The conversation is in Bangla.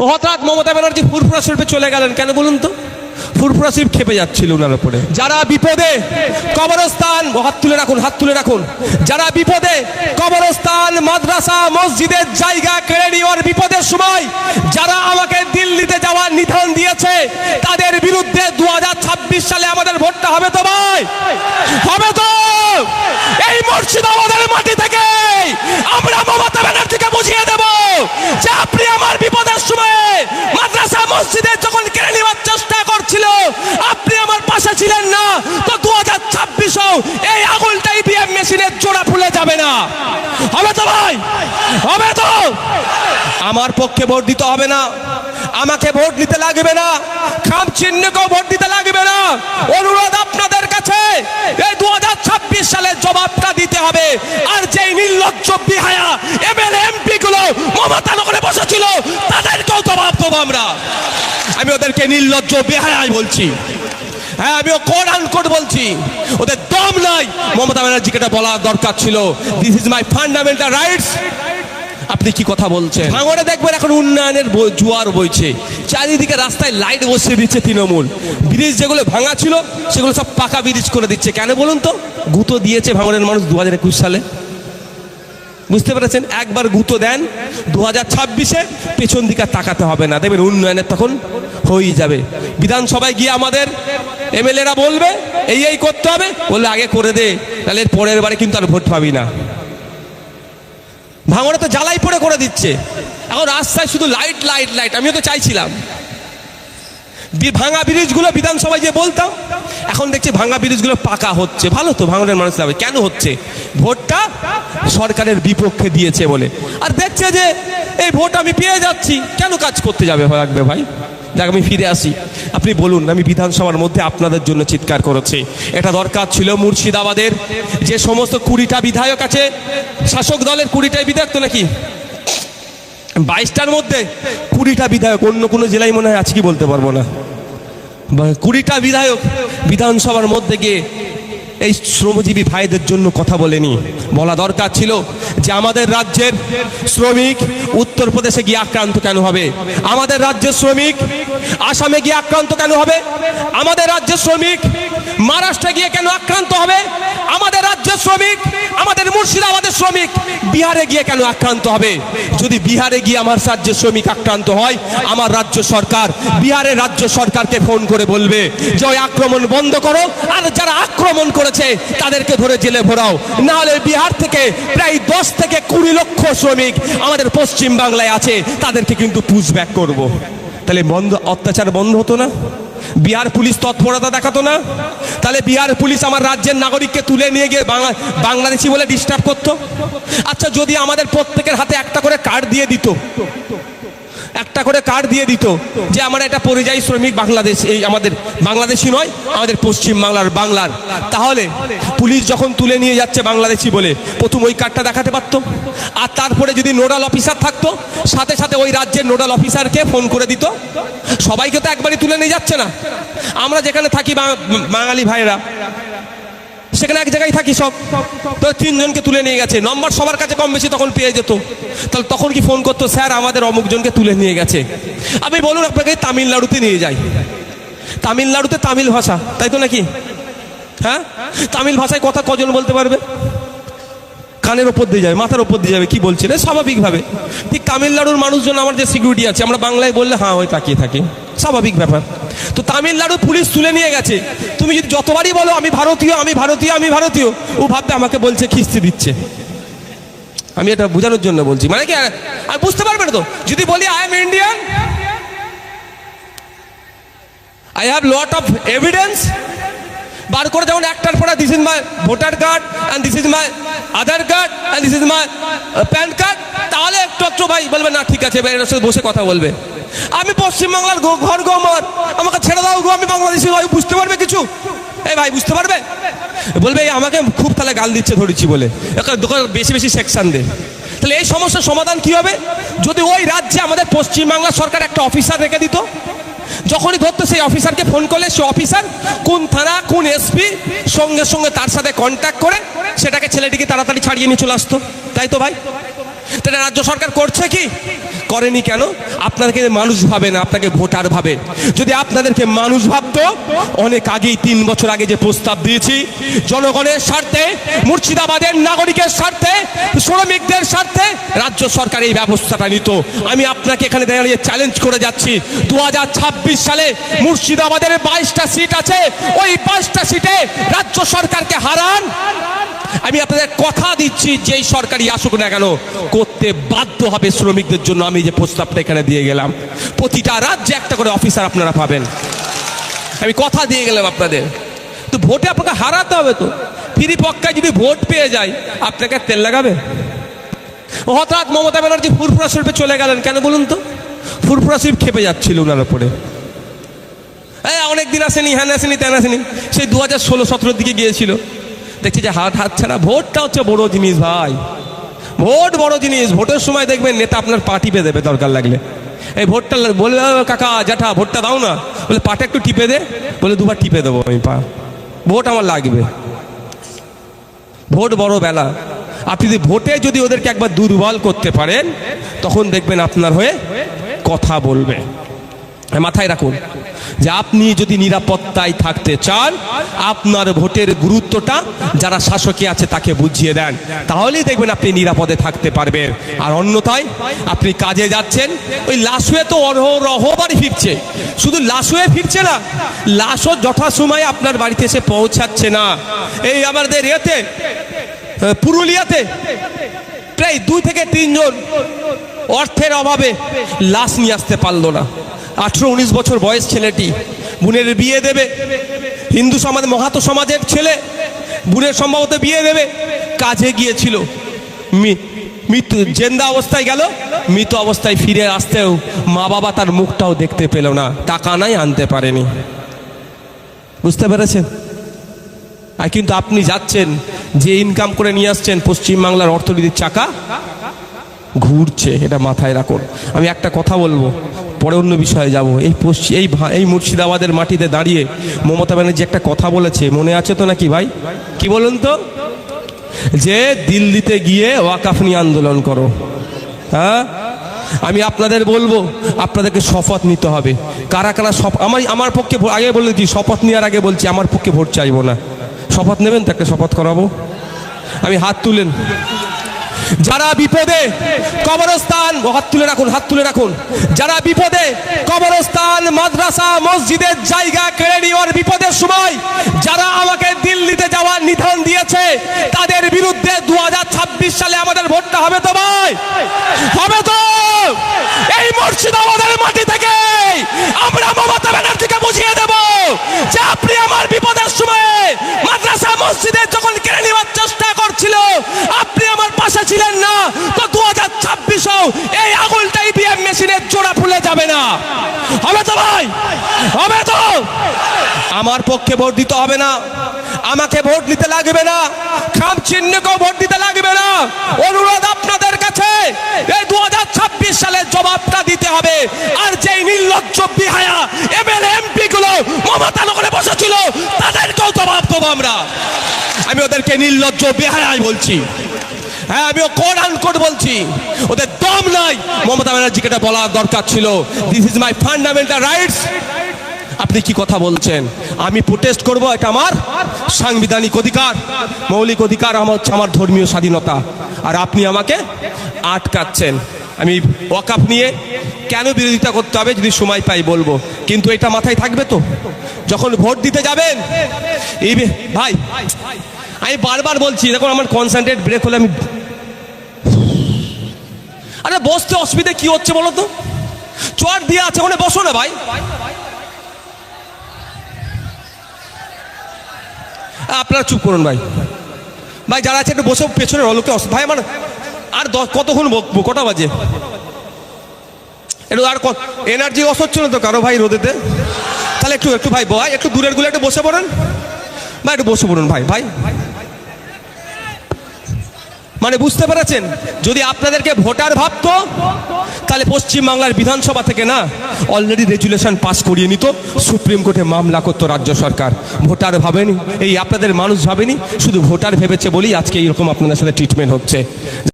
হঠাৎ মমতা ব্যানার্জি ফুরফুরা শরীফে চলে গেলেন কেন বলুন তো? ফুরফুরা শরীফ খেপে যাচ্ছিল ওনার উপরে। যারা বিপদে কবরস্থান, হাত তুলে রাখুন, হাত তুলে রাখুন, যারা বিপদে কবরস্থান, মাদ্রাসা, মসজিদের জায়গা কেড়ে নেওয়ার বিপদের সময় যারা আমাকে দিল্লিতে যাওয়ার নিধান দিয়েছে, তাদের বিরুদ্ধে 2026 সালে আমাদের ভোটটা হবে তো ভাই? হবে তো? এই মুর্শিদাবাদের মাটি থেকে আমরা মমতা ব্যানার্জিকে বুঝিয়ে দেব যে আপনি আমার বিপদের সময় মাদ্রাসা মসজিদে যখন কেড়ে নেওয়ার চেষ্টা করছিল আপনি আমার পাশে ছিলেন না, তো 2026-ও এই আগুনটা ইভিএম মেশিনের জোড়া ফুলে যাবে না। হবে তো ভাই? হবে তো? আমার পক্ষে ভোট দিতে হবে না, আমাকে ভোট দিতে লাগবে না, খাম চিহ্নকেও ভোট দিতে লাগবে না। অনুরোধ আপনাদের কাছে, এই 2026 সালের জবাবটা দিতে হবে। আর যেই নির্লজ্জ বিহায়া এমএলএ এমপি গুলো মমতা নগরে বসেছিল তাদেরকেও জবাব দেবো আমরা। আমি ওদেরকে নির্লজ্জ বিহায়াই বলছি, হ্যাঁ আমিও কোট আনকোট বলছি, ওদের দম নাই। মমতা ব্যানার্জিকে এটা বলা দরকার ছিল, this is my fundamental rights. আপনি কি কথা বলছেন? ভাঙড়ে দেখবেন এখন উন্নয়নের জোয়ার বইছে, চারিদিকে রাস্তায় লাইট বসিয়ে দিচ্ছে তৃণমূল। ব্রিজ যেগুলো ভাঙা ছিল সেগুলো সব পাকা ব্রিজ করে দিচ্ছে। কেন বলুন তো? গুঁতো দিয়েছে ভাঙড়ের মানুষ 2021 সালে, বুঝতে পেরেছেন? একবার গুঁতো দেন 2026-এ পেছন দিকে তাকাতে হবে না, দেখবেন উন্নয়নের তখন হয়ে যাবে। বিধানসভায় গিয়ে আমাদের এমএলএরা বলবে এই করতে হবে, বললে আগে করে দে, তাহলে পরের বারে কিন্তু আর ভোট পাবি না। ভাঙড়ে তো জ্বালাই পড়ে করে দিচ্ছে, এখন রাস্তায় শুধু লাইট লাইট লাইট। আমিও তো চাইছিলাম ভাঙা ব্রিজগুলো বিধানসভায় যে বলতাম, এখন দেখছি ভাঙা ব্রিজগুলো পাকা হচ্ছে। ভালো তো, ভাঙড়ের মানুষ যাবে। কেন হচ্ছে? ভোটটা সরকারের বিপক্ষে দিয়েছে বলে। আর দেখছে যে এই ভোট আমি পেয়ে যাচ্ছি, কেন কাজ করতে যাবে লাগবে ভাই? দেখ আমি ফিরে আসি, আপনি বলুন। আমি বিধানসভার মধ্যে আপনাদের জন্য চিৎকার করেছি, এটা দরকার ছিল মুর্শিদাবাদের যে সমস্ত 20টা বিধায়ক আছে, শাসক দলের 20টাই বিধায়ক তো নাকি 22টার মধ্যে 20টা বিধায়ক, অন্য কোনো জেলায় মনে হয় আছে কি বলতে পারবো না, 20টা বিধায়ক বিধানসভার মধ্যে গিয়ে এই শ্রমজীবী ভাইদের জন্য কথা বলেনি। বলা দরকার ছিল যে আমাদের রাজ্যের শ্রমিক উত্তরপ্রদেশে গিয়ে আক্রান্ত কেন হবে, আমাদের রাজ্যের শ্রমিক আসামে গিয়ে আক্রান্ত কেন হবে, আমাদের রাজ্যের শ্রমিক মহারাষ্ট্রে গিয়ে কেন আক্রান্ত হবে, আমাদের রাজ্যের শ্রমিক, আমাদের মুর্শিদাবাদের শ্রমিক বিহারে গিয়ে কেন আক্রান্ত হবে? যদি বিহারে গিয়ে আমার রাজ্যের শ্রমিক আক্রান্ত হয়, আমার রাজ্য সরকার বিহারের রাজ্য সরকারকে ফোন করে বলবে যে ওই আক্রমণ বন্ধ করো, আর যারা আক্রমণ করেছে তাদেরকে ধরে জেলে ভরাও, না হলে বিহার থেকে প্রায় 10 থেকে 20 লক্ষ শ্রমিক আমাদের পশ্চিম বাংলায় আছে, তাদেরকে কিন্তু পুশব্যাক করব। তাহলে অত্যাচার বন্ধ হতো না? বিহার পুলিশ তৎপরতা দেখাতো না? তাহলে বিহার পুলিশ আমার রাজ্যের নাগরিককে তুলে নিয়ে গিয়ে বাংলাদেশি বলে ডিস্টার্ব করতো? আচ্ছা, যদি আমাদের প্রত্যেকের হাতে একটা করে কার্ড দিয়ে দিত, একটা করে কার্ড দিয়ে দিত যে আমরা এটা পরিযায়ী শ্রমিক বাংলাদেশ, এই আমাদের বাংলাদেশি নয়, আমাদের পশ্চিম বাংলার, তাহলে পুলিশ যখন তুলে নিয়ে যাচ্ছে বাংলাদেশি বলে প্রথম ওই কার্ডটা দেখাতে পারতো। আর তারপরে যদি নোডাল অফিসার থাকতো, সাথে সাথে ওই রাজ্যের নোডাল অফিসারকে ফোন করে দিত। সবাইকে তো একবারই তুলে নিয়ে যাচ্ছে না। আমরা যেখানে থাকি বাঙালি ভাইরা, সেখানে এক জায়গায় থাকি সব, তো 3 জনকে তুলে নিয়ে গেছে, নম্বর সবার কাছে কম বেশি তখন পেয়ে যেত। তাহলে তখন কি ফোন করতো, স্যার আমাদের অমুক জনকে তুলে নিয়ে গেছে। আমি বলুন আপনাকে তামিলনাড়ুতে নিয়ে যাই, তামিলনাড়ুতে তামিল ভাষা, তাই তো নাকি? হ্যাঁ, তামিল ভাষায় কথা কজন বলতে পারবে? কানের ওপর দিয়ে যাবে, মাথার ওপর দিয়ে যাবে, কি বলছেন স্বাভাবিকভাবে। ঠিক তামিলনাড়ুর মানুষজন আমার যে সিকিউরিটি আছে, আমরা বাংলায় বললে হ্যাঁ ওই তাকিয়ে থাকে, স্বাভাবিক ব্যাপার। তো তামিলনাড়ু পুলিশ তুলে নিয়ে গেছে, তুমি যদি যতবারই বলো আমি ভারতীয় আমি ভারতীয় আমি ভারতীয়, ও ভাববে আমাকে বলছে খিস্তি দিচ্ছে। আমি এটা বোঝানোর জন্য বলছি, মানে কি আর বুঝতে পারবে না তো? যদি বলি I am Indian, I have lot of evidence, বার করে যেমন একটার পরে this is my voter card and this is my Aadhaar card and this is my PAN card, তাহলে একটু ভাই বলবে না ঠিক আছে, এর সাথে বসে কথা বলবে। আমি পশ্চিমবাংলার ঘর গো আমার, আমাকে ছেড়ে দাও গো, আমি বাংলাদেশি ভাই, বুঝতে পারবে কিছু? এই ভাই বুঝতে পারবে? বলবে এই আমাকে খুব তাহলে গাল দিচ্ছে ধরেছি বলে, বেশি বেশি সেকশন দে। তাহলে এই সমস্যার সমাধান কি হবে? যদি ওই রাজ্যে আমাদের পশ্চিমবাংলা সরকার একটা অফিসার রেখে দিত, যখনই ধরতো সেই অফিসারকে ফোন করলে সে অফিসার কোন থানা কোন এসপি সঙ্গে সঙ্গে তার সাথে কন্ট্যাক্ট করে সেটাকে ছেলেটিকে তাড়াতাড়ি ছাড়িয়ে নিয়ে চলে আসতো, তাই তো ভাই? তাহলে রাজ্য সরকার করছে কি? করেনি কেন? আপনাদেরকে মানুষ ভাবে না, আপনাকে ভোটার ভাবে। যদি আপনাদেরকে মানুষ ভাবতো, অনেক আগেই 3 বছর আগে যে প্রস্তাব দিয়েছি, জনগণের স্বার্থে, মুর্শিদাবাদের নাগরিকের স্বার্থে, শ্রমিকদের স্বার্থে রাজ্য সরকার এই ব্যবস্থাটা নিত। আমি আপনাকে এখানে দাঁড়িয়ে চ্যালেঞ্জ করে যাচ্ছি, 2026 সালে মুর্শিদাবাদের 22টা সিট আছে, ওই 22টা সিটে রাজ্য সরকারকে হারান। আমি আপনাদের কথা দিচ্ছি, যেই সরকারই আসুক না কেন করতে বাধ্য হবে শ্রমিকদের জন্য। আমি যে প্রস্তাবটা এখানে দিয়ে গেলাম, প্রতিটা রাজ্যে একটা করে অফিসার আপনারা পাবেন, আমি কথা দিয়ে গেলাম আপনাদের। তো ভোটে আপনাকে হারাতে হবে। তো ফ্রি পক্কায় যদি ভোট পেয়ে যায়, আপনাকে তেল লাগাবে? হঠাৎ মমতা ব্যানার্জি ফুরফুরা শরীফে চলে গেলেন কেন বলুন তো? ফুরফুরা শরীফ খেপে যাচ্ছিল ওনার উপরে। অনেকদিন আসেনি, হ্যান আসেনি, তেন আসেনি। সেই 2016-17 দিকে গিয়েছিল, দেখছি যে হাত ছাড়া। ভোটটা হচ্ছে বড় জিনিস ভাই, ভোট বড় জিনিস। ভোটের সময় দেখবেন নেতা আপনার পা টিপে দেবে দরকার লাগলে। এই ভোটটা বলে, কাকা জ্যাঠা ভোটটা দাও না, বলে পাটা একটু টিপে দে, বলে 2বার টিপে দেবো আমি পা। ভোট আমার লাগবে, ভোট বড় বেলা। আপনি যদি ভোটে যদি ওদেরকে একবার দুর্বল করতে পারেন, তখন দেখবেন আপনার হয়ে কথা বলবে। মাথায় রাখুন যে আপনি যদি নিরাপত্তায় থাকতে চান, আপনার ভোটের গুরুত্বটা যারা শাসকে আছে তাকে বুঝিয়ে দেন, তাহলেই দেখবেন আপনি নিরাপদে থাকতে পারবেন। আর অন্যথায় আপনি কাজে যাচ্ছেন, ওই লাশ হয়ে তো অহরহ বাড়ি ফিরছে। শুধু লাশ হয়ে ফিরছে না, লাশও যথাসময়ে আপনার বাড়িতে এসে পৌঁছাচ্ছে না। এই আমাদের এতে পুরুলিয়াতে প্রায় 2 থেকে 3 জন অর্থের অভাবে লাশ নিয়ে আসতে পারলো না। 18-19 বছর বয়স ছেলেটি, বোনের বিয়ে দেবে, হিন্দু সমাজ মহাতো সমাজের ছেলে, বোনের সম্ভবত বিয়ে দেবে, কাজে গিয়েছিল, মৃত্যু জেন্দা অবস্থায় গেল, মৃত অবস্থায় ফিরে আসতেও মা বাবা তার মুখটাও দেখতে পেল না, টাকা নাই আনতে পারেনি। বুঝতে পেরেছেন? আর কিন্তু আপনি যাচ্ছেন, যে ইনকাম করে নিয়ে আসছেন, পশ্চিমবাংলার অর্থনীতির চাকা ঘুরছে, এটা মাথায় রাখুন। আমি একটা কথা বলবো, পরে অন্য বিষয়ে যাব। এই মুর্শিদাবাদের মাটিতে দাঁড়িয়ে মমতা ব্যানার্জি একটা কথা বলেছে, মনে আছে তো নাকি ভাই? কি বলুন তো? যে দিল্লিতে গিয়ে ওয়াকাফ নিয়ে আন্দোলন করো। হ্যাঁ, আমি আপনাদের বলবো, আপনাদেরকে শপথ নিতে হবে। কারা কারা আমার পক্ষে, আগে বলেছি শপথ নেওয়ার আগে বলছি, আমার পক্ষে ভোট চাইবো না। শপথ নেবেন তো? একটা শপথ করাবো। আমি হাত তুলেন, যারা বিপদে কবরস্থান, হাত তুলে রাখুন, হাত তুলে রাখুন। যারা বিপদে কবরস্থান, মাদ্রাসা, মসজিদের জায়গা কেড়ে নেওয়ার বিপদের সময় যারা আমাকে দিল্লিতে যাওয়ার নিধান দিয়েছে, তাদের বিরুদ্ধে 2026 সালে আমাদের ভোটটা হবে তো ভাই? হবে তো? এই মুর্শিদাবাদের মাটি থেকে আমরা মমতা ব্যানার্জিকে বুঝিয়ে দেব যে আপনি আমার বিপদের সময়ে মাদ্রাসা মসজিদের যখন কেড়ে নেওয়ার চেষ্টা করছিল, আপনি আমার পাশে ছিলেন না। তো 2026-ও এই আঙুলটা ইভিএম মেশিনের জোড়া ফুলে যাবে না। হবে তো ভাই? হবে তো? আমার পক্ষে ভোট দিতে হবে না, আমাকে ভোট দিতে লাগবে না, খাম চিহ্নকেও ভোট দিতে লাগবে না। অনুরোধ আপনাদের কাছে, এই 2026 সালের জবাবটা দিতে হবে। আর যেই নির্লজ্জ বিহায়া এমএলএ এমপি গুলো মমতা নগরে বসেছিল, তাদেরকেও জবাব দেবো আমরা। আমি ওদেরকে নির্লজ্জ বিহায়াই বলছি। হ্যাঁ, আমিও কোট আনকোট বলছি, ওদের দম নাই। মমতা ব্যানার্জিকে এটা বলার দরকার ছিল, this is my fundamental rights. আপনি কি কথা বলছেন? আমি প্রোটেস্ট করব, এটা আমার সাংবিধানিক অধিকার, মৌলিক অধিকার, আমার ধর্মীয় স্বাধীনতা। আর আপনি আমাকে আটকাচ্ছেন। আমি ওয়াকাফ নিয়ে কেন বিরোধিতা করতে হবে যদি সময় পাই বলবো, কিন্তু এটা মাথায় থাকবে তো যখন ভোট দিতে যাবেন। এই ভাই, আমি বারবার বলছি, দেখুন আমার কনসেন্ট্রেট ব্রেক হলে আমি, আরে বসতে অসুবিধা কি হচ্ছে বলো তো? চট দিয়ে আছে, ওখানে বসো না ভাই। আপনারা চুপ করুন ভাই। ভাই যারা আছে একটু বসে পেছনে রলোকে ভাই। আমার আর কতক্ষণ বকবো? কটা বাজে? একটু আর এনার্জি লস হচ্ছে না তো কারো ভাই রোদেতে? তাহলে একটু ভাই ভাই একটু দূরের গুলো একটু বসে পড়েন ভাই, একটু বসে পড়ুন ভাই। ভাই মানে বুঝতে পেরেছেন, যদি আপনাদেরকে ভোটার ভাবতো তাহলে পশ্চিমবাংলার বিধানসভা থেকে না অলরেডি রেজুলেশন পাস করিয়ে নিত, সুপ্রিম কোর্টে মামলা করতো রাজ্য সরকার। ভোটার ভাবেনি, এই আপনাদের মানুষ ভাবেনি, শুধু ভোটার ভেবেছে বলেই আজকে এইরকম আপনাদের সাথে ট্রিটমেন্ট হচ্ছে।